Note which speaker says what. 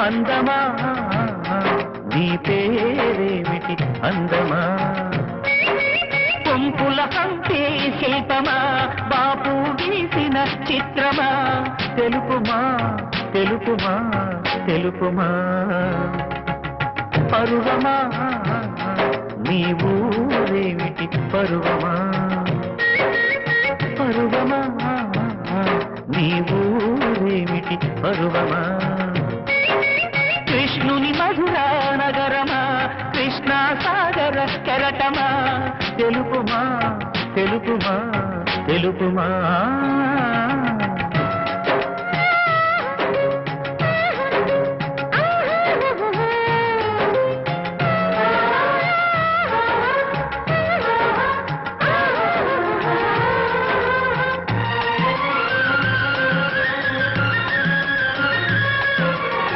Speaker 1: అందమా నీ పేరేమిటి అందమా కొంపుల హంపే శిల్పమా బాపు గీసిన చిత్రమా తెలుపుమా తెలుపుమా తెలుపుమా పరువమా నీ ఊరేమిటి పరువమా పరువమా నీ ఊరేమిటి పరువమా కృష్ణుని మధురా నగరమా కృష్ణా సాగర కెరటమా తెలుపుమా తెలుపుమా తెలుపుమా